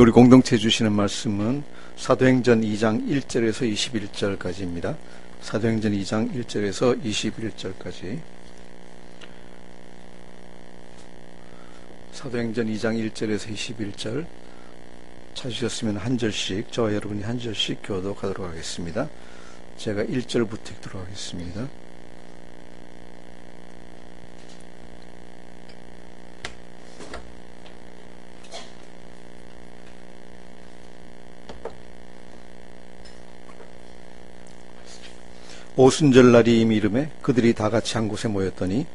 우리 공동체 주시는 말씀은 사도행전 2장 1절에서 21절까지입니다. 사도행전 2장 1절에서 21절까지. 사도행전 2장 1절에서 21절 찾으셨으면 한 절씩, 저와 여러분이 한 절씩 교독하도록 하겠습니다. 제가 1절부터 읽도록 하겠습니다. 오순절날이 이미 이름에 그들이 다 같이 한 곳에 모였더니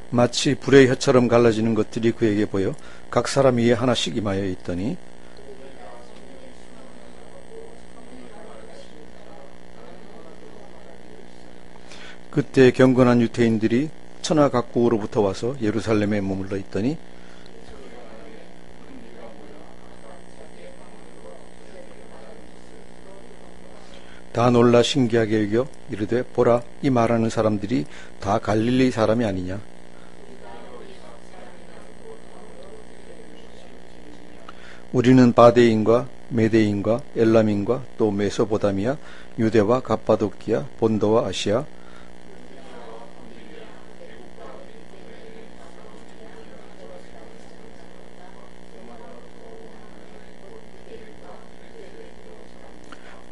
마치 불의 혀처럼 갈라지는 것들이 그에게 보여 각 사람 위에 하나씩 임하여 있더니 그때 경건한 유대인들이 천하 각국으로부터 와서 예루살렘에 머물러 있더니 다 놀라 신기하게 여겨 이르되 보라, 이 말하는 사람들이 다 갈릴리 사람이 아니냐. 우리는 바데인과 메데인과 엘람인과 또 메소보다미아, 유대와 갑바도키아, 본도와 아시아,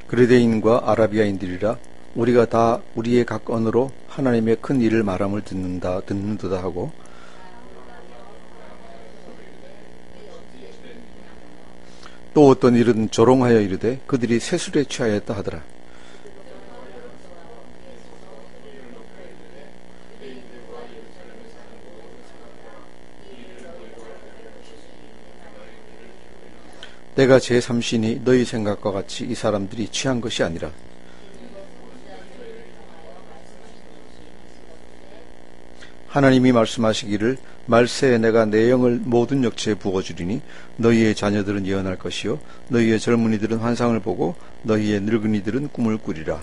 그레데인과 아라비아인들이라. 우리가 다 우리의 각 언어로 하나님의 큰 일을 말함을 듣는도다 하고 또 어떤 일은 조롱하여 이르되 그들이 세술에 취하였다 하더라. 내가 제3신이 너희 생각과 같이 이 사람들이 취한 것이 아니라 하나님이 말씀하시기를 말세에 내가 내 영을 모든 역체에 부어주리니 너희의 자녀들은 예언할 것이요 너희의 젊은이들은 환상을 보고 너희의 늙은이들은 꿈을 꾸리라.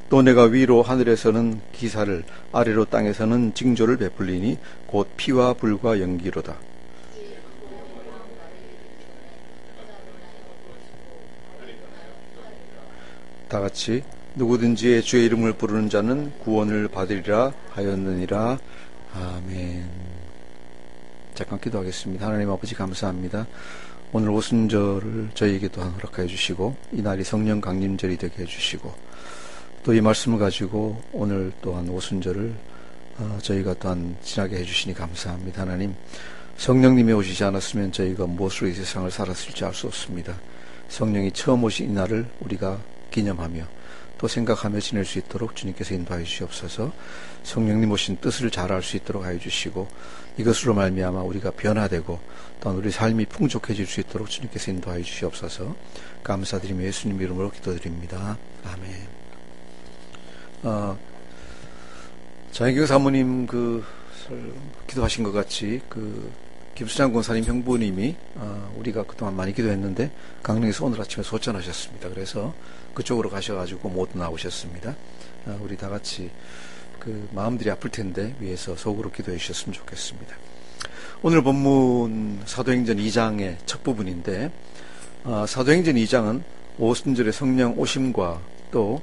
또 내가 위로 하늘에서는 기사를 아래로 땅에서는 징조를 베풀리니 곧 피와 불과 연기로다. 다같이 누구든지 주의 이름을 부르는 자는 구원을 받으리라 하였느니라. 아멘. 잠깐 기도하겠습니다. 하나님 아버지 감사합니다. 오늘 오순절을 저희에게 또한 허락하여 주시고 이 날이 성령 강림절이 되게 해주시고 또 이 말씀을 가지고 오늘 또한 오순절을 저희가 또한 지나게 해주시니 감사합니다. 하나님, 성령님이 오시지 않았으면 저희가 무엇으로 이 세상을 살았을지 알 수 없습니다. 성령이 처음 오신 이 날을 우리가 기념하며 또 생각하며 지낼 수 있도록 주님께서 인도하여 주시옵소서. 성령님 오신 뜻을 잘 알 수 있도록 하여 주시고 이것으로 말미암아 우리가 변화되고 또한 우리 삶이 풍족해질 수 있도록 주님께서 인도하여 주시옵소서. 감사드리며 예수님 이름으로 기도드립니다. 아멘. 장혜경 사모님 기도하신 것 같이 김수장 권사님 형부님이 우리가 그동안 많이 기도했는데 강릉에서 오늘 아침에 소천하셨습니다. 그래서 그쪽으로 가셔가지고 못 나오셨습니다. 우리 다 같이 마음들이 아플 텐데 위해서 속으로 기도해 주셨으면 좋겠습니다. 오늘 본문 사도행전 2장의 첫 부분인데 사도행전 2장은 오순절의 성령 오심과 또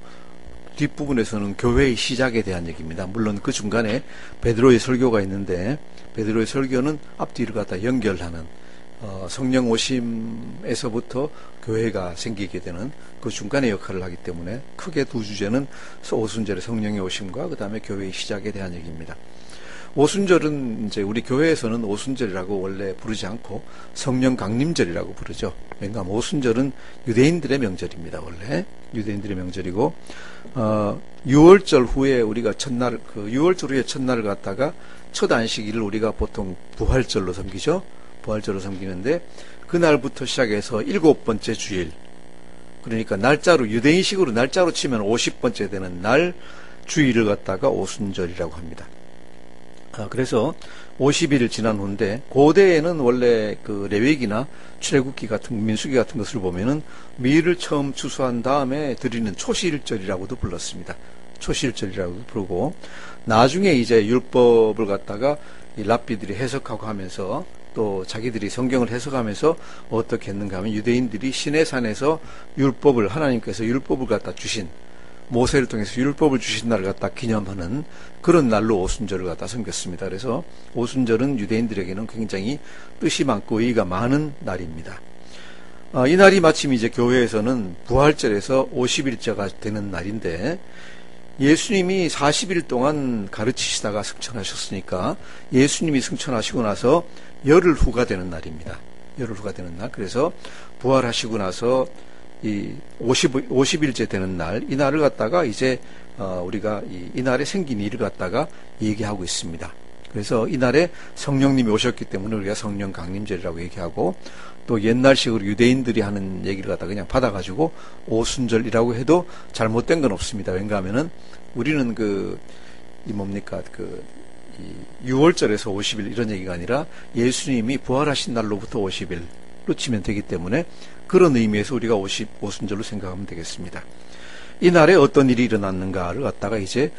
뒷부분에서는 교회의 시작에 대한 얘기입니다. 물론 그 중간에 베드로의 설교가 있는데 베드로의 설교는 앞뒤를 갖다 연결하는 성령 오심에서부터 교회가 생기게 되는 그 중간의 역할을 하기 때문에 크게 두 주제는 오순절의 성령의 오심과 그 다음에 교회의 시작에 대한 얘기입니다. 오순절은 이제 우리 교회에서는 오순절이라고 원래 부르지 않고 성령 강림절이라고 부르죠. 왜냐하면 오순절은 유대인들의 명절입니다. 원래 유대인들의 명절이고 6월절 후에 우리가 첫날 6월절 후에 첫날을 갖다가 첫 안식일을 우리가 보통 부활절로 섬기죠. 부활절로 섬기는데 그날부터 시작해서 7번째 주일, 그러니까 날짜로 유대인식으로 날짜로 치면 50번째 되는 날 주일을 갖다가 오순절이라고 합니다. 그래서 50일 지난 후인데, 고대에는 원래 그 레위기나 출애굽기 같은 민수기 같은 것을 보면은 밀을 처음 추수한 다음에 드리는 초실절이라고도 불렀습니다. 초실절이라고도 부르고, 나중에 이제 율법을 갖다가 이 랍비들이 해석하고 하면서, 또 자기들이 성경을 해석하면서 어떻게 했는가 하면, 유대인들이 시내산에서 율법을, 하나님께서 율법을 갖다 주신, 모세를 통해서 율법을 주신 날을 갖다 기념하는 그런 날로 오순절을 갖다 섬겼습니다. 그래서 오순절은 유대인들에게는 굉장히 뜻이 많고 의의가 많은 날입니다. 이 날이 마침 이제 교회에서는 부활절에서 50일째가 되는 날인데, 예수님이 40일 동안 가르치시다가 승천하셨으니까 예수님이 승천하시고 나서 열흘 후가 되는 날입니다. 열흘 후가 되는 날. 그래서 부활하시고 나서 이 50일째 되는 날, 이 날을 갖다가 이제 우리가 이 날에 생긴 일을 갖다가 얘기하고 있습니다. 그래서 이 날에 성령님이 오셨기 때문에 우리가 성령 강림절이라고 얘기하고, 또 옛날식으로 유대인들이 하는 얘기를 갖다가 그냥 받아가지고 오순절이라고 해도 잘못된 건 없습니다. 왜냐 하면은 우리는 이 6월절에서 50일 이런 얘기가 아니라 예수님이 부활하신 날로부터 50일로 치면 되기 때문에 그런 의미에서 우리가 오순절로 생각하면 되겠습니다. 이 날에 어떤 일이 일어났는가를 갖다가 이제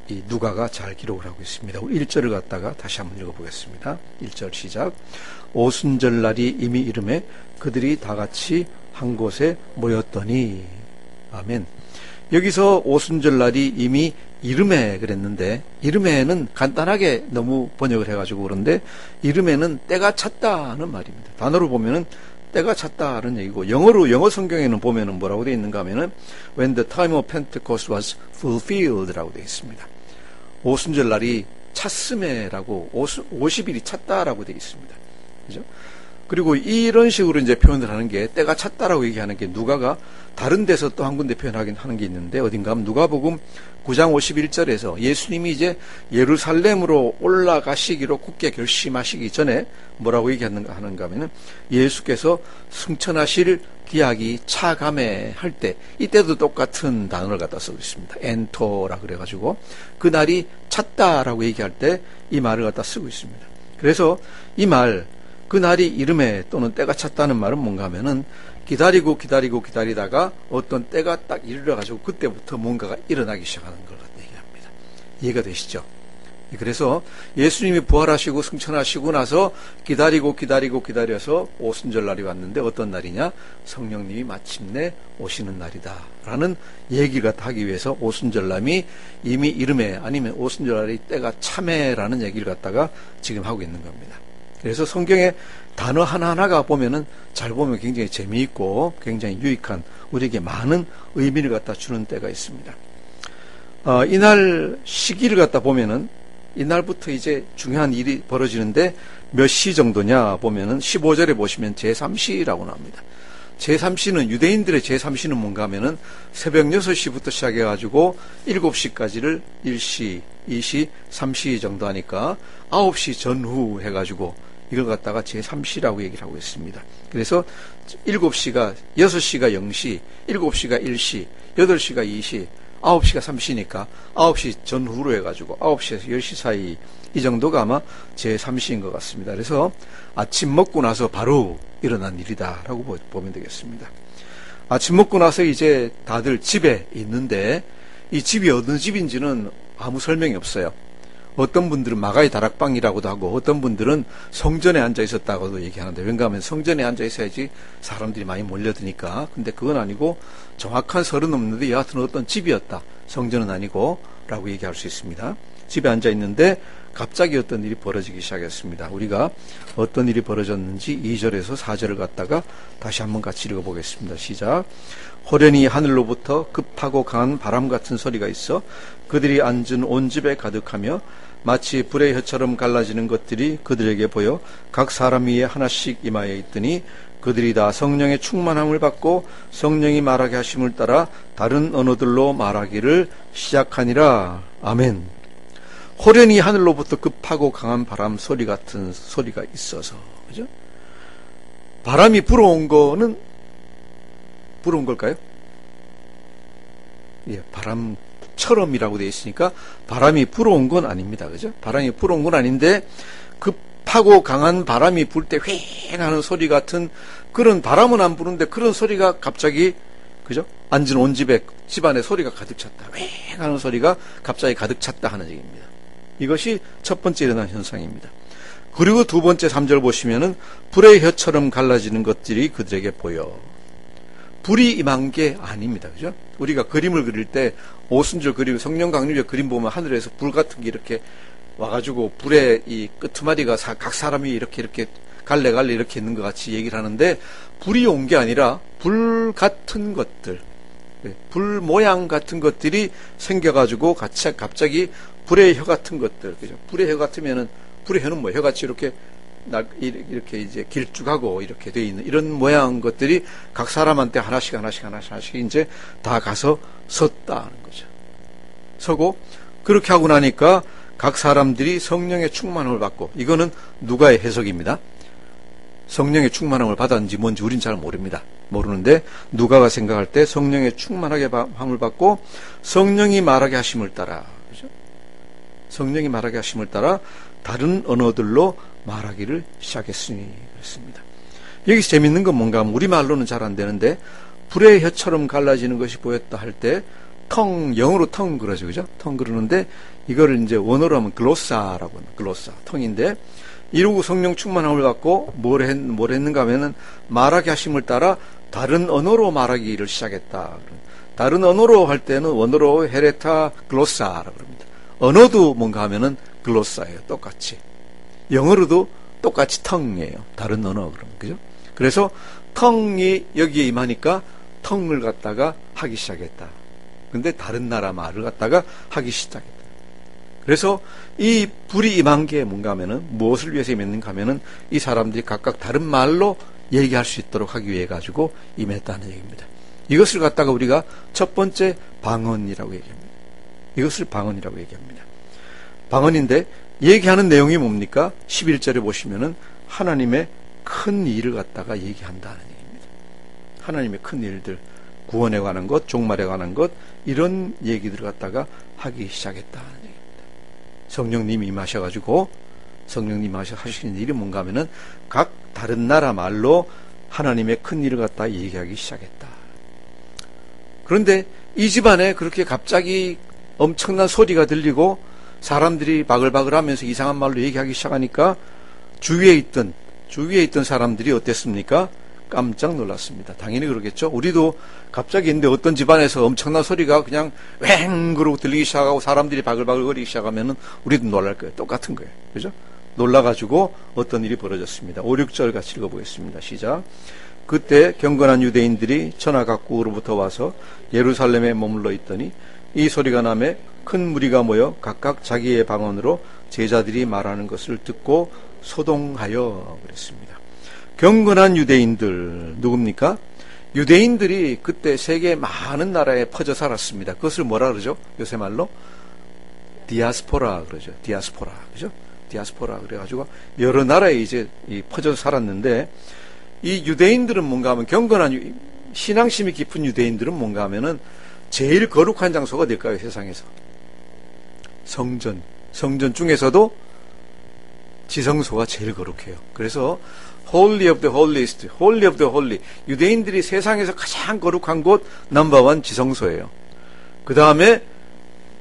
이 누가가 잘 기록을 하고 있습니다. 1절을 갖다가 다시 한번 읽어보겠습니다. 1절 시작. 오순절 날이 이미 이름에 그들이 다 같이 한 곳에 모였더니. 아멘. 여기서 오순절 날이 이미 이름에 그랬는데, 이름에는 간단하게 너무 번역을 해가지고 그런데, 이름에는 때가 찼다는 말입니다. 단어로 보면은 때가 찼다는 얘기고, 영어 성경에는 보면은 뭐라고 되어 있는가 하면은 when the time of Pentecost was fulfilled라고 되어 있습니다. 오순절 날이 찼음에라고, 50일이 찼다라고 되어 있습니다. 그죠? 그리고 이런 식으로 이제 표현을 하는 게, 때가 찼다라고 얘기하는 게 누가가 다른 데서 또 한 군데 표현하긴 하는 게 있는데, 어딘가 하면 누가복음 9장 51절에서 예수님이 이제 예루살렘으로 올라가시기로 굳게 결심하시기 전에 뭐라고 얘기하는가 하면은, 예수께서 승천하실 기약이 차감해 할 때, 이때도 똑같은 단어를 갖다 쓰고 있습니다. 엔터라 그래가지고 그 날이 찼다라고 얘기할 때 이 말을 갖다 쓰고 있습니다. 그래서 이 말, 그 날이 이름에 또는 때가 찼다는 말은 뭔가 하면은 기다리다가 어떤 때가 딱 이르러가지고 그때부터 뭔가가 일어나기 시작하는 걸 얘기합니다. 이해가 되시죠? 그래서 예수님이 부활하시고 승천하시고 나서 기다려서 오순절 날이 왔는데, 어떤 날이냐? 성령님이 마침내 오시는 날이다 라는 얘기를 하기 위해서 오순절 날이 이미 이름에, 아니면 오순절 날이 때가 참에라는 얘기를 갖다가 지금 하고 있는 겁니다. 그래서 성경의 단어 하나하나가 보면은, 잘 보면 굉장히 재미있고 굉장히 유익한, 우리에게 많은 의미를 갖다 주는 때가 있습니다. 이날 시기를 갖다 보면은, 이날부터 이제 중요한 일이 벌어지는데 몇 시 정도냐 보면은 15절에 보시면 제3시라고 나옵니다. 제3시는, 유대인들의 제3시는 뭔가 하면은 새벽 6시부터 시작해가지고 7시까지를 1시, 2시, 3시 정도 하니까 9시 전후 해가지고 이걸 갖다가 제3시라고 얘기를 하고 있습니다. 그래서 7시가, 6시가 0시, 7시가 1시, 8시가 2시, 9시가 3시니까 9시 전후로 해가지고 9시에서 10시 사이, 이 정도가 아마 제3시인 것 같습니다. 그래서 아침 먹고 나서 바로 일어난 일이다 라고 보면 되겠습니다. 아침 먹고 나서 이제 다들 집에 있는데, 이 집이 어느 집인지는 아무 설명이 없어요. 어떤 분들은 마가의 다락방이라고도 하고, 어떤 분들은 성전에 앉아 있었다고도 얘기하는데, 왜냐하면 성전에 앉아 있어야지 사람들이 많이 몰려드니까. 근데 그건 아니고 정확한 설은 없는데 여하튼 어떤 집이었다, 성전은 아니고 라고 얘기할 수 있습니다. 집에 앉아 있는데 갑자기 어떤 일이 벌어지기 시작했습니다. 우리가 어떤 일이 벌어졌는지 2절에서 4절을 갖다가 다시 한번 같이 읽어보겠습니다. 시작. 호련히 하늘로부터 급하고 강한 바람 같은 소리가 있어 그들이 앉은 온 집에 가득하며, 마치 불의 혀처럼 갈라지는 것들이 그들에게 보여 각 사람 위에 하나씩 임하여 있더니, 그들이 다 성령의 충만함을 받고 성령이 말하게 하심을 따라 다른 언어들로 말하기를 시작하니라. 아멘. 호련히 하늘로부터 급하고 강한 바람 소리 같은 소리가 있어서, 그죠? 바람이 불어온 걸까요? 예, 바람 혀처럼이라고 되어 있으니까 바람이 불어온 건 아닙니다. 그죠? 바람이 불어온 건 아닌데 급하고 강한 바람이 불 때 휑 하는 소리 같은 그런 바람은 안 부는데 그런 소리가 갑자기 그죠? 앉은 온 집안에 소리가 가득 찼다. 휑 하는 소리가 갑자기 가득 찼다 하는 얘기입니다. 이것이 첫 번째 일어난 현상입니다. 그리고 두 번째 3절 보시면은 불의 혀처럼 갈라지는 것들이 그들에게 보여. 불이 임한 게 아닙니다. 그죠? 우리가 그림을 그릴 때 오순절 그림, 성령 강림절 그림 보면 하늘에서 불 같은 게 이렇게 와가지고 불의 이 끄트머리가 각 사람이 이렇게 갈래갈래 이렇게 있는 것 같이 얘기를 하는데 불이 온 게 아니라 불 같은 것들, 불 모양 같은 것들이 생겨가지고 갑자기 불의 혀 같은 것들, 그죠? 불의 혀 같으면은 불의 혀는 뭐 혀같이 이렇게 이제 길쭉하고 이렇게 돼 있는 이런 모양 것들이 각 사람한테 하나씩 이제 다 가서 섰다는 거죠. 서고 그렇게 하고 나니까 각 사람들이 성령의 충만함을 받고 이거는 누가의 해석입니다. 성령의 충만함을 받았는지 뭔지 우린 잘 모릅니다. 모르는데 누가가 생각할 때 성령의 충만하게 함을 받고 성령이 말하게 하심을 따라 그죠? 성령이 말하게 하심을 따라 다른 언어들로 말하기를 시작했으니 그렇습니다. 여기서 재밌는 건 뭔가 하면 우리말로는 잘 안 되는데 불의 혀처럼 갈라지는 것이 보였다 할 때 영어로 텅 그러죠. 그죠? 텅 그러는데 이거를 이제 원어로 하면 글로사라고 하는 글로사, 텅인데 이러고 성령 충만함을 받고 뭘 했는가 하면은 말하게 하심을 따라 다른 언어로 말하기를 시작했다. 다른 언어로 할 때는 원어로 헤레타 글로사라고 합니다. 언어도 뭔가 하면은 글로사예요. 똑같이. 영어로도 똑같이 텅이에요. 다른 언어 그러면. 그죠? 그래서 텅이 여기에 임하니까 텅을 갖다가 하기 시작했다. 근데 다른 나라 말을 갖다가 하기 시작했다. 그래서 이 불이 임한 게 뭔가 하면은 무엇을 위해서 임했는가 하면은 이 사람들이 각각 다른 말로 얘기할 수 있도록 하기 위해 가지고 임했다는 얘기입니다. 이것을 갖다가 우리가 첫 번째 방언이라고 얘기합니다. 이것을 방언이라고 얘기합니다. 방언인데 얘기하는 내용이 뭡니까? 11절에 보시면은 하나님의 큰 일을 갖다가 얘기한다는 얘기입니다. 하나님의 큰 일들, 구원에 관한 것, 종말에 관한 것, 이런 얘기들을 갖다가 하기 시작했다는 얘기입니다. 성령님이 임하셔가지고 성령님이 하시는 일이 뭔가 하면은 각 다른 나라 말로 하나님의 큰 일을 갖다가 얘기하기 시작했다. 그런데 이 집안에 그렇게 갑자기 엄청난 소리가 들리고 사람들이 바글바글 하면서 이상한 말로 얘기하기 시작하니까 주위에 있던 사람들이 어땠습니까? 깜짝 놀랐습니다. 당연히 그러겠죠. 우리도 갑자기 있는데 어떤 집안에서 엄청난 소리가 그냥 왱 그러고 들리기 시작하고 사람들이 바글바글 거리기 시작하면은 우리도 놀랄 거예요. 똑같은 거예요. 그죠? 놀라가지고 어떤 일이 벌어졌습니다. 5, 6절 같이 읽어보겠습니다. 시작. 그때 경건한 유대인들이 천하 각국으로부터 와서 예루살렘에 머물러 있더니 이 소리가 나매 큰 무리가 모여 각각 자기의 방언으로 제자들이 말하는 것을 듣고 소동하여 그랬습니다. 경건한 유대인들 누굽니까? 유대인들이 그때 세계 많은 나라에 퍼져 살았습니다. 그것을 뭐라 그러죠? 요새 말로 디아스포라 그러죠. 디아스포라 그죠? 디아스포라 그래가지고 여러 나라에 이제 퍼져 살았는데 이 유대인들은 뭔가 하면 경건한 신앙심이 깊은 유대인들은 뭔가 하면은 제일 거룩한 장소가 될까요? 세상에서 성전 중에서도 지성소가 제일 거룩해요. 그래서 Holy of the Holiest, Holy of the Holy. 유대인들이 세상에서 가장 거룩한 곳 넘버원 지성소예요. 그 다음에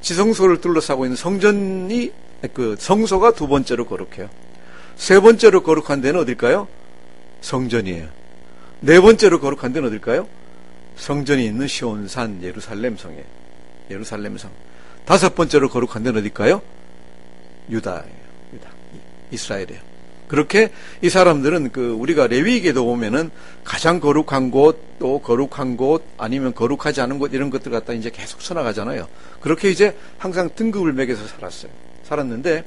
지성소를 둘러싸고 있는 성소가 두 번째로 거룩해요. 세 번째로 거룩한 데는 어딜까요? 성전이에요. 네 번째로 거룩한 데는 어딜까요? 성전이 있는 시온산 예루살렘 성이에요. 예루살렘 성. 다섯 번째로 거룩한 데는 어딜까요? 유다예요. 이스라엘이에요. 그렇게 이 사람들은 우리가 레위기에도 보면은 가장 거룩한 곳, 또 거룩한 곳, 아니면 거룩하지 않은 곳 이런 것들 갖다 이제 계속 써나가잖아요. 그렇게 이제 항상 등급을 매겨서 살았는데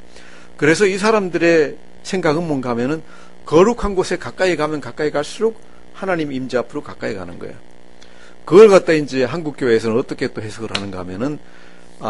그래서 이 사람들의 생각은 뭔가 하면은 거룩한 곳에 가까이 가면 가까이 갈수록 하나님 임재 앞으로 가까이 가는 거예요. 그걸 갖다 이제 한국 교회에서는 어떻게 또 해석을 하는가 하면은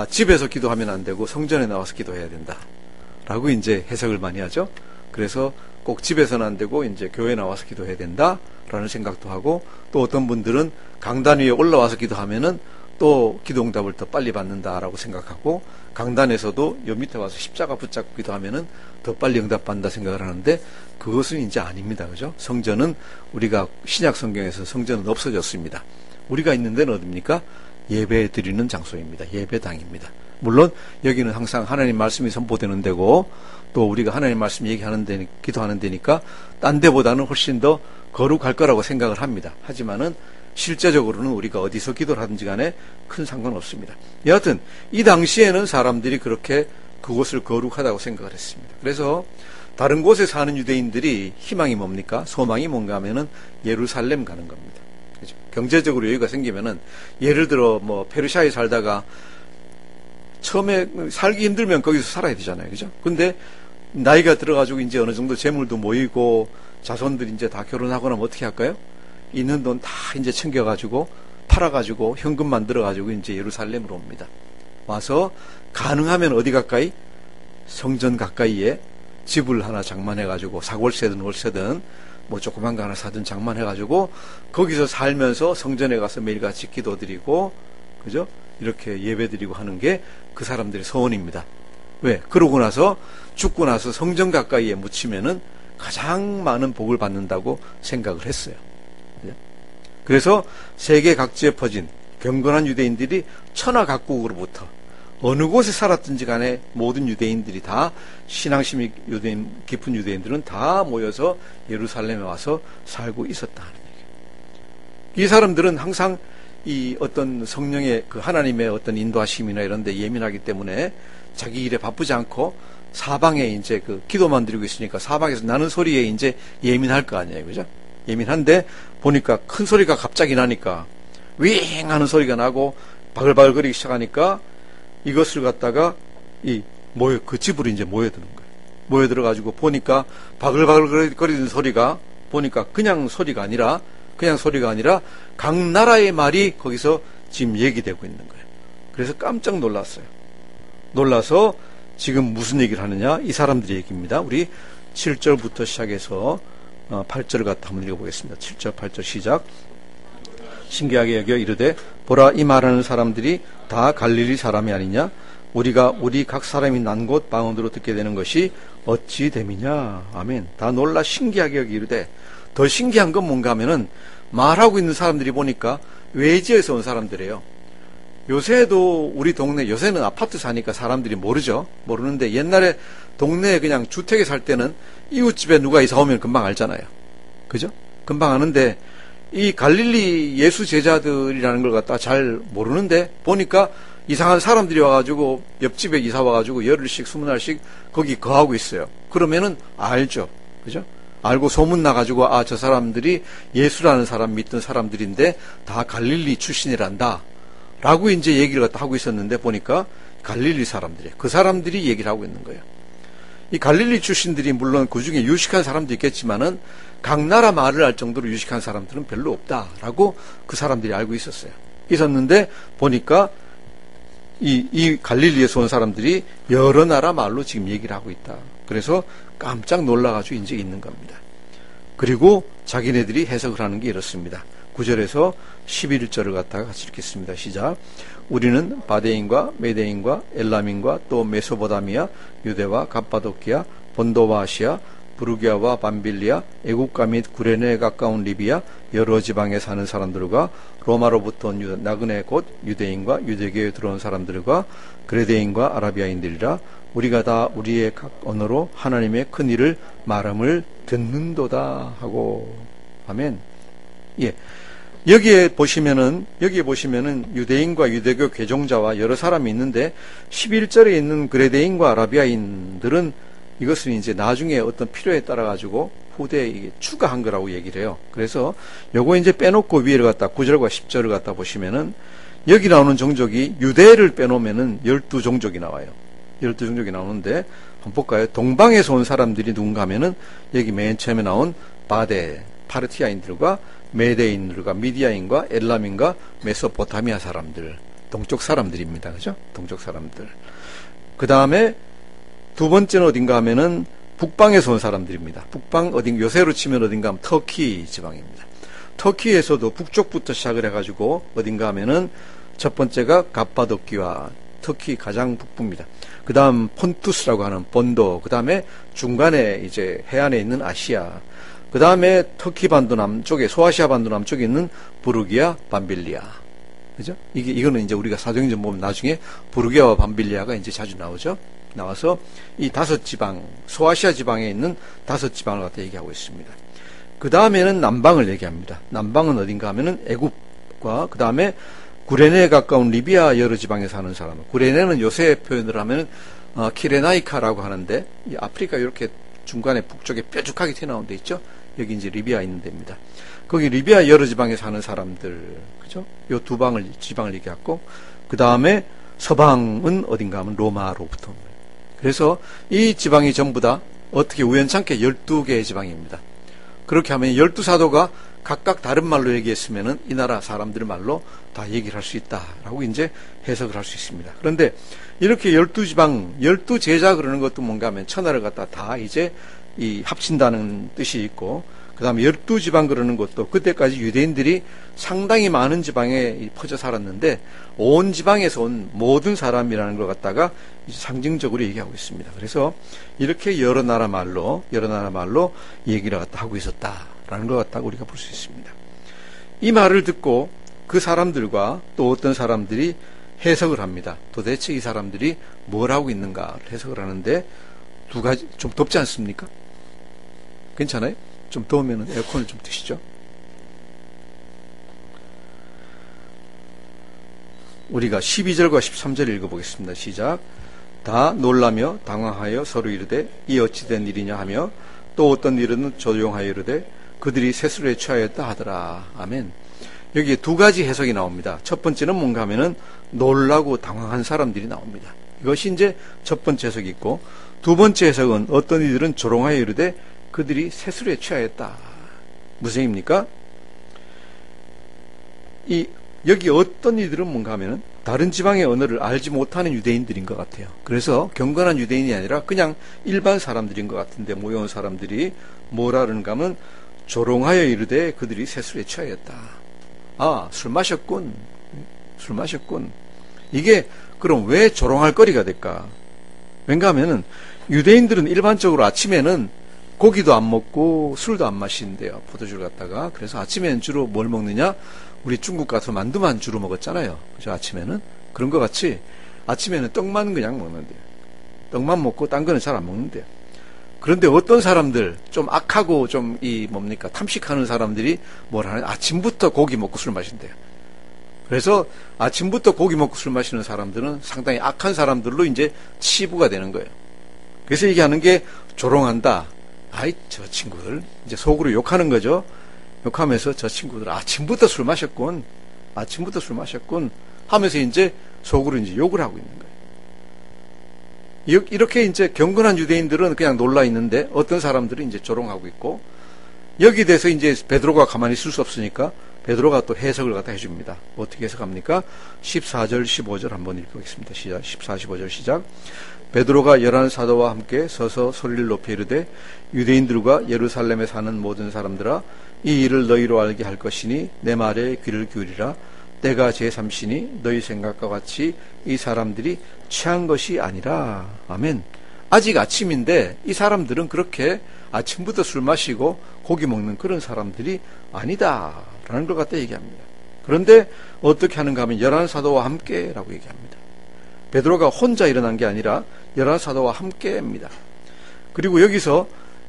집에서 기도하면 안 되고 성전에 나와서 기도해야 된다라고 이제 해석을 많이 하죠. 그래서 꼭 집에서는 안 되고 이제 교회에 나와서 기도해야 된다라는 생각도 하고 또 어떤 분들은 강단 위에 올라와서 기도하면은 또 기도응답을 더 빨리 받는다라고 생각하고, 강단에서도 요 밑에 와서 십자가 붙잡고 기도하면은 더 빨리 응답받는다 생각을 하는데, 그것은 이제 아닙니다. 그죠? 성전은, 우리가 신약 성경에서 성전은 없어졌습니다. 우리가 있는 데는 어디입니까? 예배 드리는 장소입니다. 예배당입니다. 물론 여기는 항상 하나님 말씀이 선포되는 데고, 또 우리가 하나님 말씀 얘기하는 데, 기도하는 데니까 딴 데보다는 훨씬 더 거룩할 거라고 생각을 합니다. 하지만은 실제적으로는 우리가 어디서 기도를 하든지 간에 큰 상관없습니다. 여하튼 이 당시에는 사람들이 그렇게 그곳을 거룩하다고 생각을 했습니다. 그래서 다른 곳에 사는 유대인들이 희망이 뭡니까? 소망이 뭔가 하면은 예루살렘 가는 겁니다. 그렇죠? 경제적으로 여유가 생기면은, 예를 들어 뭐 페르시아에 살다가 처음에 살기 힘들면 거기서 살아야 되잖아요. 그죠? 근데 나이가 들어가지고 이제 어느 정도 재물도 모이고 자손들이 이제 다 결혼하고 나면 어떻게 할까요? 있는 돈 다 이제 챙겨가지고 팔아가지고 현금 만들어가지고 이제 예루살렘으로 옵니다. 와서 가능하면 어디 가까이? 성전 가까이에 집을 하나 장만해가지고, 사골세든 월세든 뭐 조그만 거 하나 사든 장만해가지고 거기서 살면서 성전에 가서 매일같이 기도드리고, 그죠? 이렇게 예배드리고 하는 게 그 사람들의 소원입니다. 왜? 그러고 나서 죽고 나서 성전 가까이에 묻히면은 가장 많은 복을 받는다고 생각을 했어요. 그래서 세계 각지에 퍼진 경건한 유대인들이 천하 각국으로부터 어느 곳에 살았든지 간에 모든 유대인들이 다, 신앙심이 깊은 유대인들은 다 모여서 예루살렘에 와서 살고 있었다 하는 얘기예요. 이 사람들은 항상 이 어떤 성령의 그 하나님의 어떤 인도하심이나 이런 데 예민하기 때문에 자기 일에 바쁘지 않고 사방에 이제 그 기도만 드리고 있으니까 사방에서 나는 소리에 이제 예민할 거 아니에요. 그죠? 예민한데 보니까 큰 소리가 갑자기 나니까 윙 하는 소리가 나고 바글바글거리기 시작하니까 이것을 갖다가 그 집으로 이제 모여드는 거예요. 모여들어가지고 보니까 바글바글거리는 소리가, 보니까 그냥 소리가 아니라 각 나라의 말이 거기서 지금 얘기되고 있는 거예요. 그래서 깜짝 놀랐어요. 놀라서 지금 무슨 얘기를 하느냐? 이 사람들의 얘기입니다. 우리 7절부터 시작해서 8절을 갖다 한번 읽어보겠습니다. 7절, 8절 시작. 신기하게 여겨 이르되, 보라, 이 말하는 사람들이 다 갈릴리 사람이 아니냐? 우리가 우리 각 사람이 난 곳 방언으로 듣게 되는 것이 어찌 됨이냐? 아멘. 다 놀라 신기하게 여기 이르되, 더 신기한 건 뭔가 하면은 말하고 있는 사람들이 보니까 외지에서 온 사람들이에요. 요새도 우리 동네, 요새는 아파트 사니까 사람들이 모르죠. 모르는데 옛날에 동네에 그냥 주택에 살 때는 이웃집에 누가 이사 오면 금방 알잖아요. 그죠? 금방 아는데 이 갈릴리 예수 제자들이라는 걸 갖다 잘 모르는데 보니까 이상한 사람들이 와가지고 옆집에 이사 와가지고 열흘씩 20날씩 거기 거하고 있어요. 그러면은 알죠. 그죠? 알고 소문 나가지고 저 사람들이 예수라는 사람 믿던 사람들인데 다 갈릴리 출신이란다 라고 이제 얘기를 갖다 하고 있었는데 보니까 갈릴리 사람들이에요. 그 사람들이 얘기를 하고 있는 거예요. 이 갈릴리 출신들이 물론 그 중에 유식한 사람도 있겠지만은 각 나라 말을 알 정도로 유식한 사람들은 별로 없다라고 그 사람들이 알고 있었는데 보니까 이 갈릴리에서 온 사람들이 여러 나라 말로 지금 얘기를 하고 있다. 그래서 깜짝 놀라가지고 이제 있는 겁니다. 그리고 자기네들이 해석을 하는 게 이렇습니다. 9절에서 11절을 갖다가 같이 읽겠습니다. 시작. 우리는 바데인과 메데인과 엘람인과 또 메소포타미아, 유대와 갑바도키아, 본도와 아시아, 부르기아와 밤빌리아, 애국가 및 구레네에 가까운 리비아 여러 지방에 사는 사람들과 로마로부터 온 나그네 곧 유대인과 유대교에 들어온 사람들과 그레데인과 아라비아인들이라 우리가 다 우리의 각 언어로 하나님의 큰 일을 말함을 듣는도다 하고. 아멘. 예. 여기에 보시면은 유대인과 유대교 개종자와 여러 사람이 있는데 11절에 있는 그레데인과 아라비아인들은 이것은 이제 나중에 어떤 필요에 따라 가지고 후대에 추가한 거라고 얘기를 해요. 그래서 요거 이제 빼놓고 위를 갖다 9절과 10절을 갖다 보시면은 여기 나오는 종족이 유대를 빼놓으면은 12종족이 나와요. 12종족이 나오는데 한번 볼까요? 동방에서 온 사람들이 누군가 하면은 여기 맨 처음에 나온 파르티아인들과 메데인들과 미디아인과 엘람인과 메소포타미아 사람들, 동쪽 사람들입니다. 그죠? 동쪽 사람들. 그 다음에 두 번째는 어딘가 하면은 북방에서 온 사람들입니다. 북방 요새로 치면 어딘가 하면 터키 지방입니다. 터키에서도 북쪽부터 시작을 해가지고 어딘가 하면은 첫 번째가 갑바도키와 터키 가장 북부입니다. 그 다음 폰투스라고 하는 본도, 그 다음에 중간에 이제 해안에 있는 아시아, 그 다음에 터키 반도 남쪽에, 소아시아 반도 남쪽에 있는 부르기아, 밤빌리아. 그죠? 이거는 이제 우리가 사도행전 보면 나중에 부르기아와 밤빌리아가 이제 자주 나오죠. 나와서 이 5지방, 소아시아 지방에 있는 5지방을 갖다 얘기하고 있습니다. 그 다음에는 남방을 얘기합니다. 남방은 어딘가 하면은 애굽과 그 다음에 구레네에 가까운 리비아 여러 지방에 사는 사람. 구레네는 요새 표현을 하면 키레나이카라고 하는데, 이 아프리카 이렇게 중간에 북쪽에 뾰족하게 튀어나온 데 있죠. 여기 이제 리비아 있는 데입니다. 거기 리비아 여러 지방에 사는 사람들, 그죠? 요 두 지방을 얘기했고, 그 다음에 서방은 어딘가 하면 로마로부터. 그래서 이 지방이 전부 다 어떻게 우연찮게 12개의 지방입니다. 그렇게 하면 12사도가 각각 다른 말로 얘기했으면은 이 나라 사람들 말로 다 얘기를 할 수 있다라고 이제 해석을 할 수 있습니다. 그런데 이렇게 12지방, 12제자 그러는 것도 뭔가 하면 천하를 갖다 다 이제 이 합친다는 뜻이 있고, 그 다음에 12지방 그러는 것도 그때까지 유대인들이 상당히 많은 지방에 퍼져 살았는데 온 지방에서 온 모든 사람이라는 걸 갖다가 이제 상징적으로 얘기하고 있습니다. 그래서 이렇게 여러 나라 말로 얘기를 갖다 하고 있었다라는 걸 갖다가 우리가 볼 수 있습니다. 이 말을 듣고 그 사람들과 또 어떤 사람들이 해석을 합니다. 도대체 이 사람들이 뭘 하고 있는가를 해석을 하는데 두 가지, 좀 덥지 않습니까? 괜찮아요? 좀 더우면 에어컨을 좀 트시죠. 우리가 12절과 13절 읽어보겠습니다. 시작. 다 놀라며 당황하여 서로 이르되 이 어찌된 일이냐 하며 또 어떤 일은 조용하여 이르되 그들이 세수에 취하였다 하더라. 아멘. 여기에 두 가지 해석이 나옵니다. 첫 번째는 뭔가 하면은 놀라고 당황한 사람들이 나옵니다. 이것이 이제 첫 번째 해석이 있고, 두 번째 해석은 어떤 이들은 조롱하여 이르되 그들이 세술에 취하였다. 무슨 얘기입니까? 여기 어떤 이들은 뭔가 하면은 다른 지방의 언어를 알지 못하는 유대인들인 것 같아요. 그래서 경건한 유대인이 아니라 그냥 일반 사람들인 것 같은데 모여온 사람들이 뭐라 그러는가 하면 조롱하여 이르되 그들이 세술에 취하였다. 아, 술 마셨군. 이게 그럼 왜 조롱할 거리가 될까? 왠가 하면은 유대인들은 일반적으로 아침에는 고기도 안 먹고 술도 안 마시는데요. 포도주를 갖다가. 그래서 아침에는 주로 뭘 먹느냐? 우리 중국 가서 만두만 주로 먹었잖아요. 그죠? 아침에는. 그런 것 같이 아침에는 떡만 그냥 먹는데요. 떡만 먹고 딴 거는 잘 안 먹는데요. 그런데 어떤 사람들, 좀 악하고 좀 탐식하는 사람들이 뭘 하냐? 아침부터 고기 먹고 술 마신대요. 그래서 아침부터 고기 먹고 술 마시는 사람들은 상당히 악한 사람들로 이제 치부가 되는 거예요. 그래서 얘기하는 게 조롱한다. 아이, 저 친구들. 이제 속으로 욕하는 거죠. 욕하면서 저 친구들 아침부터 술 마셨군. 하면서 이제 속으로 이제 욕을 하고 있는 거예요. 이렇게 이제 경건한 유대인들은 그냥 놀라 있는데 어떤 사람들은 이제 조롱하고 있고, 여기 대해서 이제 베드로가 가만히 있을 수 없으니까 베드로가 또 해석을 갖다 해줍니다. 어떻게 해석합니까? 14절, 15절 한번 읽어보겠습니다. 시작. 14, 15절 시작. 베드로가 11사도와 함께 서서 소리를 높여 이르되 유대인들과 예루살렘에 사는 모든 사람들아, 이 일을 너희로 알게 할 것이니 내 말에 귀를 기울이라. 때가 제3시니 너희 생각과 같이 이 사람들이 취한 것이 아니라. 아멘. 아직 아침인데 이 사람들은 그렇게 아침부터 술 마시고 고기 먹는 그런 사람들이 아니다 라는 걸 갖다 얘기합니다. 그런데 어떻게 하는가 하면 11사도와 함께 라고 얘기합니다. 베드로가 혼자 일어난 게 아니라 11사도와 함께입니다. 그리고 여기서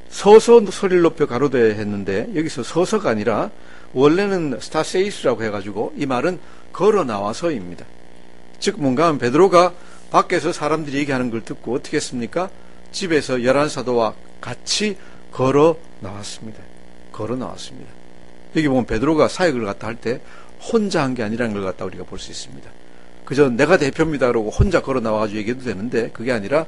서서 소리를 높여 가로되 했는데 여기서 서서가 아니라 원래는 스타세이스라고 해가지고 이 말은 걸어 나와서입니다. 즉 뭔가 하면 베드로가 밖에서 사람들이 얘기하는 걸 듣고 어떻게 했습니까? 집에서 11사도와 같이 걸어 나왔습니다. 여기 보면 베드로가 사역을 갖다 할 때 혼자 한 게 아니라는 걸 갖다 우리가 볼 수 있습니다. 그저 내가 대표입니다 그러고 혼자 걸어 나와가지고 얘기해도 되는데 그게 아니라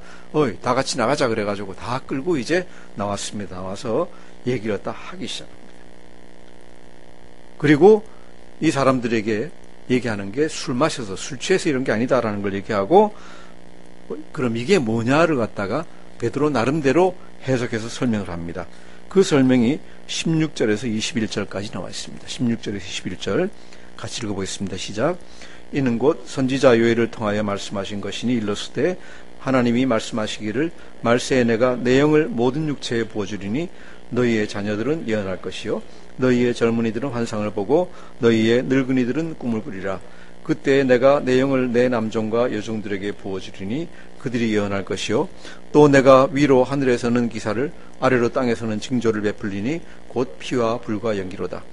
다 같이 나가자 그래가지고 다 끌고 이제 나왔습니다. 나와서 얘기를 갖다 하기 시작합니다. 그리고 이 사람들에게 얘기하는 게 술 마셔서 술 취해서 이런 게 아니다라는 걸 얘기하고, 그럼 이게 뭐냐를 갖다가 베드로 나름대로 해석해서 설명을 합니다. 그 설명이 16절에서 21절까지 나와 있습니다. 16절에서 21절 같이 읽어보겠습니다. 시작. 이는 곧 선지자 요엘을 통하여 말씀하신 것이니 일러스되 하나님이 말씀하시기를 말세에 내가 내 영을 모든 육체에 부어주리니 너희의 자녀들은 예언할 것이요 너희의 젊은이들은 환상을 보고 너희의 늙은이들은 꿈을 꾸리라. 그때 내가 내 영을 내 남종과 여종들에게 부어주리니 그들이 예언할 것이요 또 내가 위로 하늘에서는 기사를 아래로 땅에서는 징조를 베풀리니 곧 피와 불과 연기로다.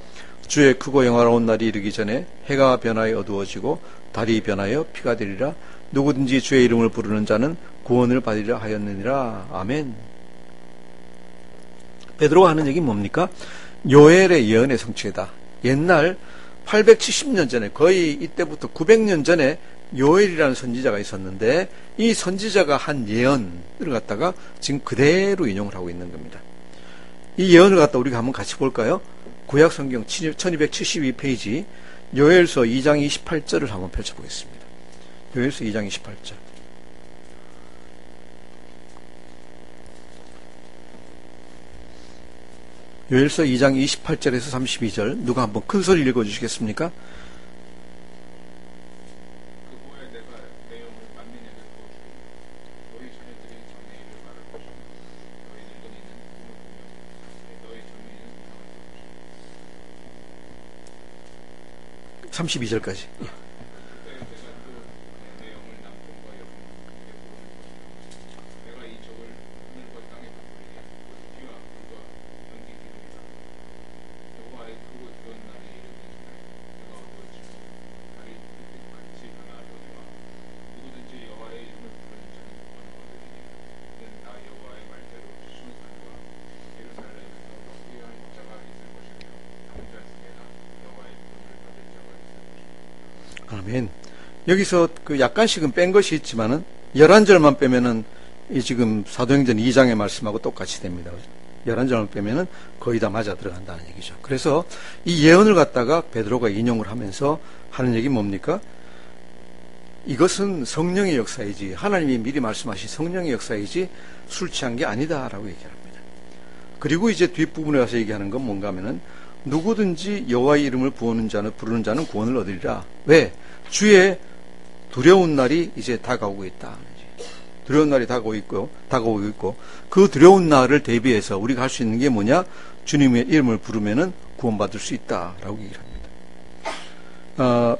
주의 크고 영화로운 날이 이르기 전에 해가 변하여 어두워지고 달이 변하여 피가 되리라. 누구든지 주의 이름을 부르는 자는 구원을 받으리라 하였느니라. 아멘. 베드로가 하는 얘기는 뭡니까? 요엘의 예언의 성취다. 옛날 870년 전에 거의 이때부터 900년 전에 요엘이라는 선지자가 있었는데 이 선지자가 한 예언을 갖다가 지금 그대로 인용을 하고 있는 겁니다. 이 예언을 갖다 우리가 한번 같이 볼까요? 구약 성경 1272페이지 요엘서 2장 28절을 한번 펼쳐보겠습니다. 요엘서 2장 28절. 요엘서 2장 28절에서 32절 누가 한번 큰 소리 읽어주시겠습니까? 그 32절까지. 아멘. 여기서 그 약간씩은 뺀 것이 있지만은 11절만 빼면은 이 지금 사도행전 2장의 말씀하고 똑같이 됩니다. 11절만 빼면은 거의 다 맞아 들어간다는 얘기죠. 그래서 이 예언을 갖다가 베드로가 인용을 하면서 하는 얘기 뭡니까? 이것은 성령의 역사이지 하나님이 미리 말씀하신 성령의 역사이지 술 취한 게 아니다라고 얘기합니다. 그리고 이제 뒷부분에 가서 얘기하는 건 뭔가 하면은 누구든지 여호와의 이름을 부르는 자는 구원을 얻으리라. 왜? 주의 두려운 날이 이제 다가오고 있다. 두려운 날이 다가오고 있고 그 두려운 날을 대비해서 우리가 할 수 있는 게 뭐냐? 주님의 이름을 부르면은 구원받을 수 있다라고 얘기를 합니다.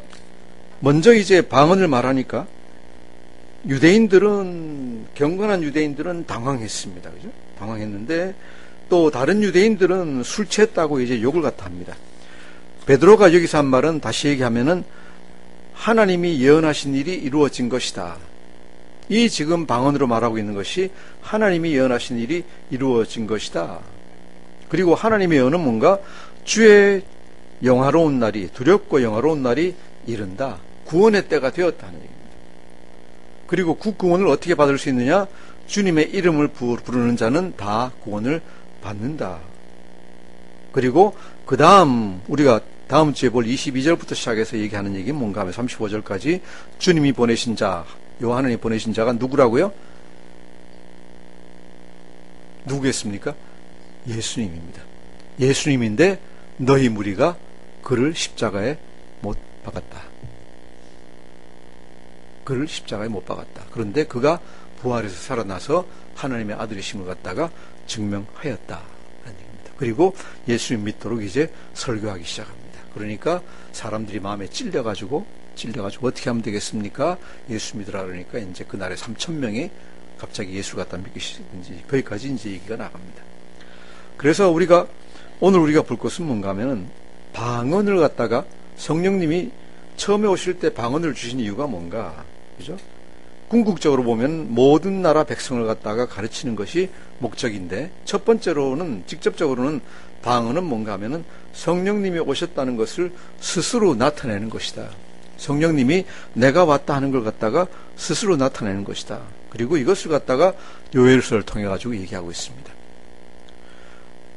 먼저 이제 방언을 말하니까 경건한 유대인들은 당황했습니다. 그죠? 당황했는데 또 다른 유대인들은 술 취했다고 이제 욕을 갖다 합니다. 베드로가 여기서 한 말은 다시 얘기하면은 하나님이 예언하신 일이 이루어진 것이다. 이 지금 방언으로 말하고 있는 것이 하나님이 예언하신 일이 이루어진 것이다. 그리고 하나님의 예언은 뭔가 주의 영화로운 날이 두렵고 영화로운 날이 이른다. 구원의 때가 되었다는 얘기입니다. 그리고 그 구원을 어떻게 받을 수 있느냐? 주님의 이름을 부르는 자는 다 구원을 받는다. 그리고 그 다음 우리가 다음 주에 볼 22절부터 시작해서 얘기하는 얘기는 뭔가 하면 35절까지 주님이 보내신 자, 요한이 보내신 자가 누구라고요? 누구겠습니까? 예수님입니다. 예수님인데 너희 무리가 그를 십자가에 못 박았다. 그를 십자가에 못 박았다. 그런데 그가 부활해서 살아나서 하나님의 아들이심을 갖다가 증명하였다. 그리고 예수님 믿도록 이제 설교하기 시작합니다. 그러니까 사람들이 마음에 찔려가지고 어떻게 하면 되겠습니까? 예수 믿으라 그러니까 이제 그날에 3,000명이 갑자기 예수 갖다 믿기 시작했는지 거기까지 이제 얘기가 나갑니다. 그래서 오늘 우리가 볼 것은 뭔가 하면은 방언을 갖다가 성령님이 처음에 오실 때 방언을 주신 이유가 뭔가, 그죠? 궁극적으로 보면 모든 나라 백성을 갖다가 가르치는 것이 목적인데 첫 번째로는 직접적으로는 방언은 뭔가 하면은 성령님이 오셨다는 것을 스스로 나타내는 것이다. 성령님이 내가 왔다 하는 걸 갖다가 스스로 나타내는 것이다. 그리고 이것을 갖다가 요엘서를 통해 가지고 얘기하고 있습니다.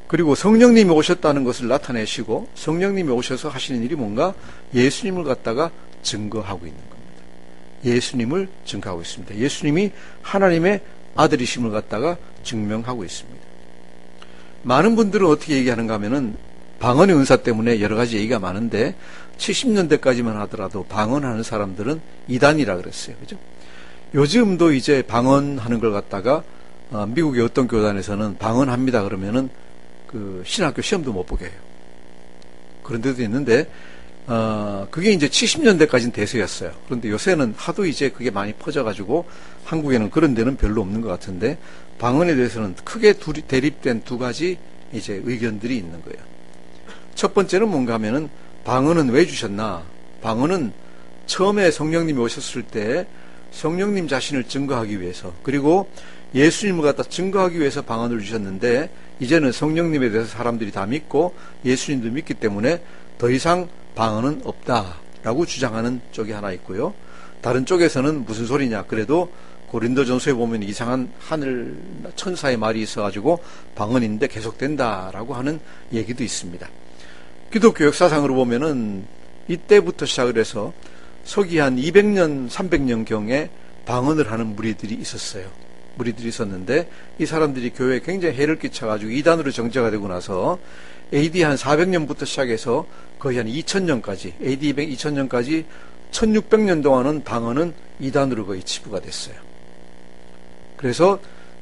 그리고 성령님이 오셨다는 것을 나타내시고 성령님이 오셔서 하시는 일이 뭔가 예수님을 갖다가 증거하고 있는 겁니다. 예수님을 증거하고 있습니다. 예수님이 하나님의 아들이심을 갖다가 증명하고 있습니다. 많은 분들은 어떻게 얘기하는가 하면은 방언의 은사 때문에 여러 가지 얘기가 많은데 70년대까지만 하더라도 방언하는 사람들은 이단이라 그랬어요. 그죠? 요즘도 이제 방언하는 걸 갖다가 미국의 어떤 교단에서는 방언합니다 그러면은 그 신학교 시험도 못 보게 해요. 그런 데도 있는데 그게 이제 70년대까지는 대세였어요. 그런데 요새는 하도 이제 그게 많이 퍼져가지고 한국에는 그런 데는 별로 없는 것 같은데 방언에 대해서는 크게 대립된 두 가지 이제 의견들이 있는 거예요. 첫 번째는 뭔가 하면은 방언은 왜 주셨나? 방언은 처음에 성령님이 오셨을 때 성령님 자신을 증거하기 위해서, 그리고 예수님을 갖다 증거하기 위해서 방언을 주셨는데 이제는 성령님에 대해서 사람들이 다 믿고 예수님도 믿기 때문에 더 이상 방언은 없다라고 주장하는 쪽이 하나 있고요. 다른 쪽에서는 무슨 소리냐? 그래도 고린도전서에 보면 이상한 하늘 천사의 말이 있어가지고 방언인데 계속된다라고 하는 얘기도 있습니다. 기독교 역사상으로 보면은 이때부터 시작을 해서 서기 한 200년, 300년경에 방언을 하는 무리들이 있었어요. 무리들이 있었는데 이 사람들이 교회에 굉장히 해를 끼쳐가지고 이단으로 정죄가 되고 나서 AD 한 400년부터 시작해서 거의 한 2000년까지, AD 2000년까지 1600년 동안은 방언은 이단으로 거의 치부가 됐어요. 그래서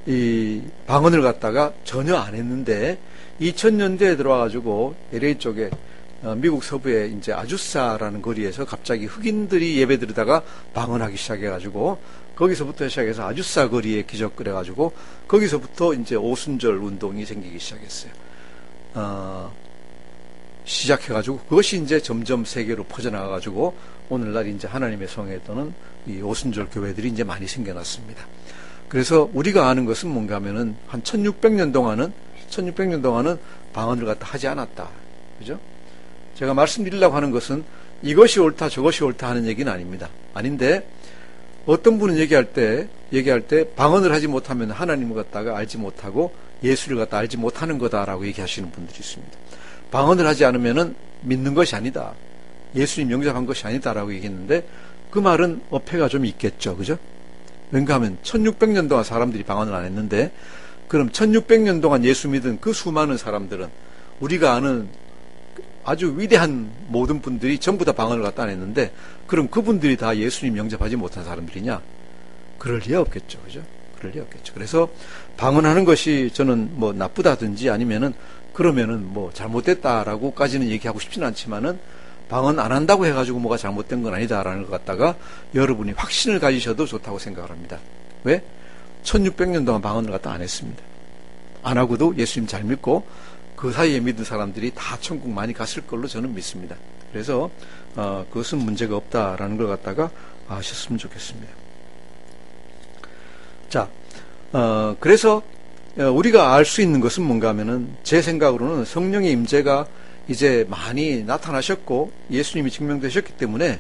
이 방언을 갖다가 전혀 안 했는데 2000년대에 들어와가지고 LA 쪽에 미국 서부에 이제 아주사라는 거리에서 갑자기 흑인들이 예배 드리다가 방언하기 시작해가지고 거기서부터 시작해서 아주사 거리에 기적 그래가지고 거기서부터 이제 오순절 운동이 생기기 시작했어요. 시작해가지고 그것이 이제 점점 세계로 퍼져나가가지고 오늘날 이제 하나님의 성에 떠는 이 오순절 교회들이 이제 많이 생겨났습니다. 그래서 우리가 아는 것은 뭔가 하면은 한 1600년 동안은 방언을 갖다 하지 않았다. 그죠? 제가 말씀드리려고 하는 것은 이것이 옳다 저것이 옳다 하는 얘기는 아닙니다. 아닌데 어떤 분은 얘기할 때 방언을 하지 못하면 하나님을 갖다가 알지 못하고 예수를 갖다 알지 못하는 거다라고 얘기하시는 분들이 있습니다. 방언을 하지 않으면은 믿는 것이 아니다. 예수님 영접한 것이 아니다라고 얘기했는데 그 말은 어폐가 좀 있겠죠. 그죠? 왠가 하면 1600년 동안 사람들이 방언을 안 했는데 그럼 1600년 동안 예수 믿은 그 수많은 사람들은 우리가 아는 아주 위대한 모든 분들이 전부 다 방언을 갖다 안 했는데 그럼 그분들이 다 예수님 영접하지 못한 사람들이냐? 그럴 리가 없겠죠. 그죠? 그럴 리가 없겠죠. 그래서 방언하는 것이 저는 뭐 나쁘다든지 아니면은 그러면은 뭐 잘못됐다라고까지는 얘기하고 싶지는 않지만은 방언 안 한다고 해가지고 뭐가 잘못된 건 아니다라는 것 갖다가 여러분이 확신을 가지셔도 좋다고 생각을 합니다. 왜? 1600년 동안 방언을 갖다 안 했습니다. 안 하고도 예수님 잘 믿고 그 사이에 믿은 사람들이 다 천국 많이 갔을 걸로 저는 믿습니다. 그래서 그것은 문제가 없다라는 걸 갖다가 아셨으면 좋겠습니다. 자, 그래서 우리가 알 수 있는 것은 뭔가 하면은 제 생각으로는 성령의 임재가 이제 많이 나타나셨고 예수님이 증명되셨기 때문에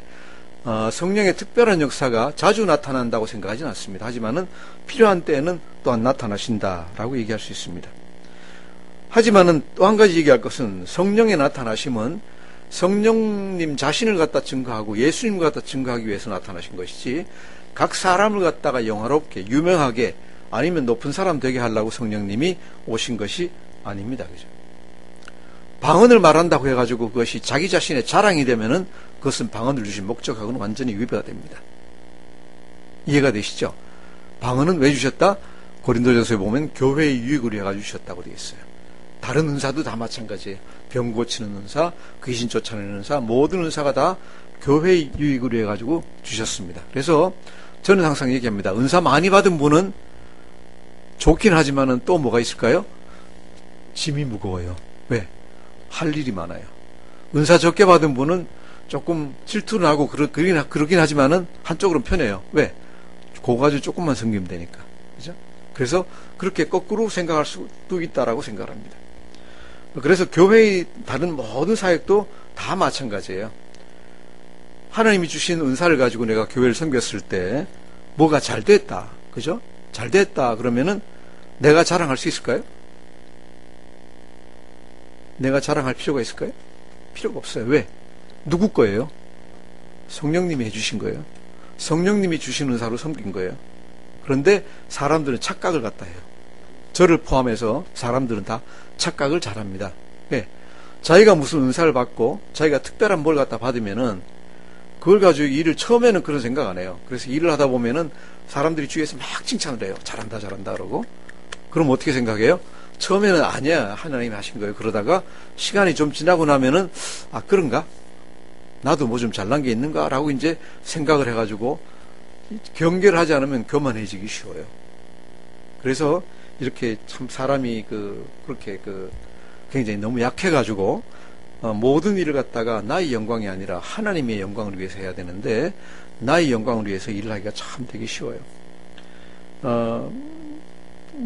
성령의 특별한 역사가 자주 나타난다고 생각하지는 않습니다. 하지만은 필요한 때에는 또한 나타나신다라고 얘기할 수 있습니다. 하지만은 또 한 가지 얘기할 것은 성령의 나타나심은 성령님 자신을 갖다 증거하고 예수님을 갖다 증거하기 위해서 나타나신 것이지 각 사람을 갖다가 영화롭게 유명하게 아니면 높은 사람 되게 하려고 성령님이 오신 것이 아닙니다. 그죠? 방언을 말한다고 해가지고 그것이 자기 자신의 자랑이 되면은 그것은 방언을 주신 목적하고는 완전히 위배가 됩니다. 이해가 되시죠? 방언은 왜 주셨다? 고린도전서에 보면 교회의 유익을 해가지고 주셨다고 되어 있어요. 다른 은사도 다 마찬가지예요. 병 고치는 은사, 귀신 쫓아내는 은사, 모든 은사가 다 교회의 유익을 해가지고 주셨습니다. 그래서 저는 항상 얘기합니다. 은사 많이 받은 분은 좋긴 하지만은 또 뭐가 있을까요? 짐이 무거워요. 왜? 할 일이 많아요. 은사 적게 받은 분은 조금 질투는 하고 그러긴 하지만은 한쪽으로는 편해요. 왜? 그거 가지고 조금만 섬기면 되니까. 그죠? 그래서 그렇게 거꾸로 생각할 수도 있다라고 생각합니다. 그래서 교회의 다른 모든 사역도 다 마찬가지예요. 하나님이 주신 은사를 가지고 내가 교회를 섬겼을 때 뭐가 잘 됐다. 그죠? 잘 됐다. 그러면은 내가 자랑할 수 있을까요? 내가 자랑할 필요가 있을까요? 필요가 없어요. 왜? 누구 거예요? 성령님이 해주신 거예요. 성령님이 주신 은사로 섬긴 거예요. 그런데 사람들은 착각을 갖다 해요. 저를 포함해서 사람들은 다 착각을 잘합니다. 왜? 자기가 무슨 은사를 받고 자기가 특별한 뭘 갖다 받으면은 그걸 가지고 일을 처음에는 그런 생각 안 해요. 그래서 일을 하다 보면은 사람들이 주위에서 막 칭찬을 해요. 잘한다 잘한다 그러고. 그럼 어떻게 생각해요? 처음에는 아니야, 하나님이 하신 거예요. 그러다가 시간이 좀 지나고 나면은 아 그런가? 나도 뭐 좀 잘난 게 있는가? 라고 이제 생각을 해가지고 경계를 하지 않으면 교만해지기 쉬워요. 그래서 이렇게 참 사람이 그렇게 굉장히 너무 약해가지고 모든 일을 갖다가 나의 영광이 아니라 하나님의 영광을 위해서 해야 되는데 나의 영광을 위해서 일을 하기가 참 되게 쉬워요.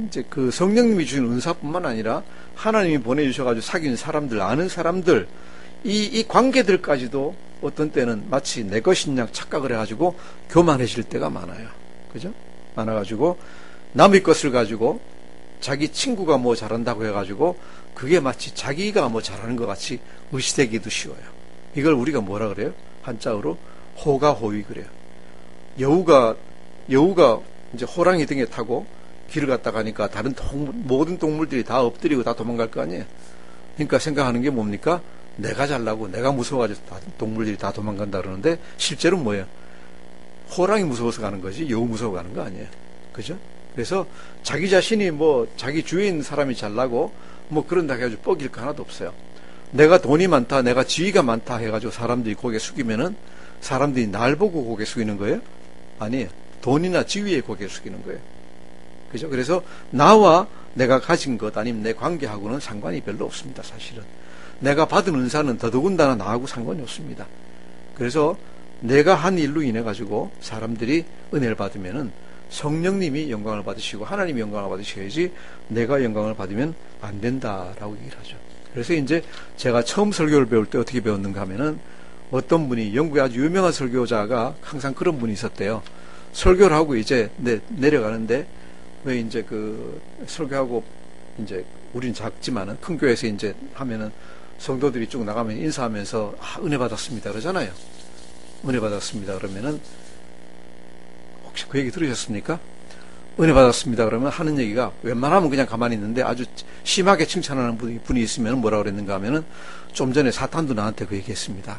이제 그 성령님이 주신 은사뿐만 아니라 하나님이 보내주셔가지고 사귄 사람들, 아는 사람들, 이 관계들까지도 어떤 때는 마치 내 것인 양 착각을 해가지고 교만해질 때가 많아요. 그죠? 많아가지고 남의 것을 가지고 자기 친구가 뭐 잘한다고 해가지고 그게 마치 자기가 뭐 잘하는 것 같이 의시되기도 쉬워요. 이걸 우리가 뭐라 그래요? 한자어로 호가호위 그래요. 여우가 이제 호랑이 등에 타고 길을 갔다 가니까 다른 모든 동물들이 다 엎드리고 다 도망갈 거 아니에요. 그러니까 생각하는 게 뭡니까? 내가 잘나고 내가 무서워가지고 동물들이 다 도망간다 그러는데 실제로 뭐예요? 호랑이 무서워서 가는 거지 여우 무서워 가는 거 아니에요. 그죠? 그래서 자기 자신이 뭐 자기 주위에 있는 사람이 잘나고 뭐 그런다 해가지고 뻐길 거 하나도 없어요. 내가 돈이 많다, 내가 지위가 많다 해가지고 사람들이 고개 숙이면은 사람들이 날 보고 고개 숙이는 거예요? 아니에요. 돈이나 지위에 고개 숙이는 거예요. 그죠? 그래서 나와 내가 가진 것 아니면 내 관계하고는 상관이 별로 없습니다. 사실은 내가 받은 은사는 더더군다나 나하고 상관이 없습니다. 그래서 내가 한 일로 인해 가지고 사람들이 은혜를 받으면은 성령님이 영광을 받으시고 하나님이 영광을 받으셔야지 내가 영광을 받으면 안 된다라고 얘기를 하죠. 그래서 이제 제가 처음 설교를 배울 때 어떻게 배웠는가 하면은 어떤 분이 영국의 아주 유명한 설교자가 항상 그런 분이 있었대요. 설교를 하고 이제 내려가는데 왜 이제 설교하고 이제 우린 작지만은 큰 교회에서 이제 하면은 성도들이 쭉 나가면 인사하면서 은혜 받았습니다 그러잖아요. 은혜 받았습니다 그러면은 혹시 그 얘기 들으셨습니까? 은혜 받았습니다 그러면 하는 얘기가 웬만하면 그냥 가만히 있는데 아주 심하게 칭찬하는 분이 있으면 뭐라 그랬는가 하면은 좀 전에 사탄도 나한테 그 얘기 했습니다.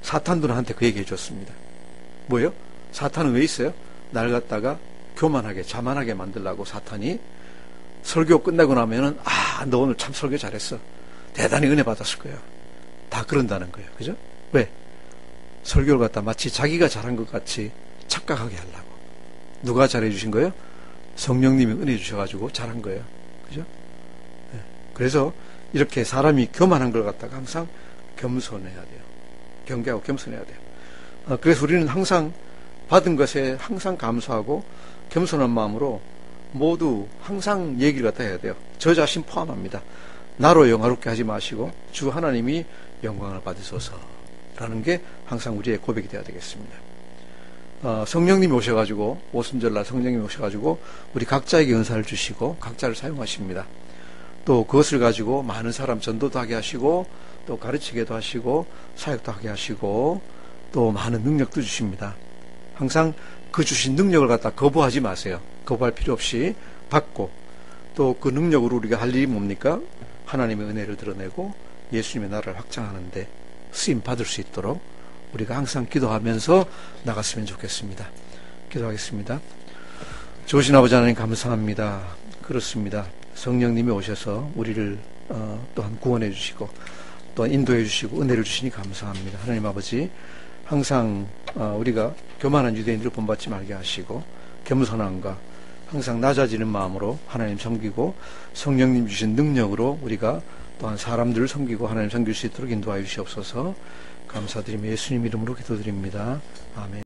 사탄도 나한테 그 얘기 해줬습니다. 뭐예요? 사탄은 왜 있어요? 날 갖다가 교만하게 자만하게 만들라고 사탄이 설교 끝나고 나면은 너 오늘 참 설교 잘했어. 대단히 은혜 받았을 거예요. 다 그런다는 거예요. 그죠? 왜? 설교를 갖다 마치 자기가 잘한 것 같이 착각하게 하려고. 누가 잘해 주신 거예요? 성령님이 은혜 주셔가지고 잘한 거예요. 그죠? 네. 그래서 이렇게 사람이 교만한 걸 갖다가 항상 겸손해야 돼요. 경계하고 겸손해야 돼요. 그래서 우리는 항상 받은 것에 항상 감사하고 겸손한 마음으로 모두 항상 얘기를 갖다 해야 돼요. 저 자신 포함합니다. 나로 영화롭게 하지 마시고 주 하나님이 영광을 받으소서라는 게 항상 우리의 고백이 되어야 되겠습니다. 성령님이 오셔가지고 오순절날 성령님이 오셔가지고 우리 각자에게 은사를 주시고 각자를 사용하십니다. 또 그것을 가지고 많은 사람 전도도 하게 하시고 또 가르치게도 하시고 사역도 하게 하시고 또 많은 능력도 주십니다. 항상 그 주신 능력을 갖다 거부하지 마세요. 거부할 필요 없이 받고 또 그 능력으로 우리가 할 일이 뭡니까? 하나님의 은혜를 드러내고 예수님의 나라를 확장하는데 쓰임 받을 수 있도록 우리가 항상 기도하면서 나갔으면 좋겠습니다. 기도하겠습니다. 좋으신 아버지 하나님 감사합니다. 그렇습니다. 성령님이 오셔서 우리를 또한 구원해 주시고 또한 인도해 주시고 은혜를 주시니 감사합니다. 하나님 아버지 항상 우리가 교만한 유대인들을 본받지 말게 하시고 겸손함과 항상 낮아지는 마음으로 하나님 섬기고 성령님 주신 능력으로 우리가 또한 사람들을 섬기고 하나님 섬길 수 있도록 인도하여 주시옵소서. 감사드리며 예수님 이름으로 기도드립니다. 아멘.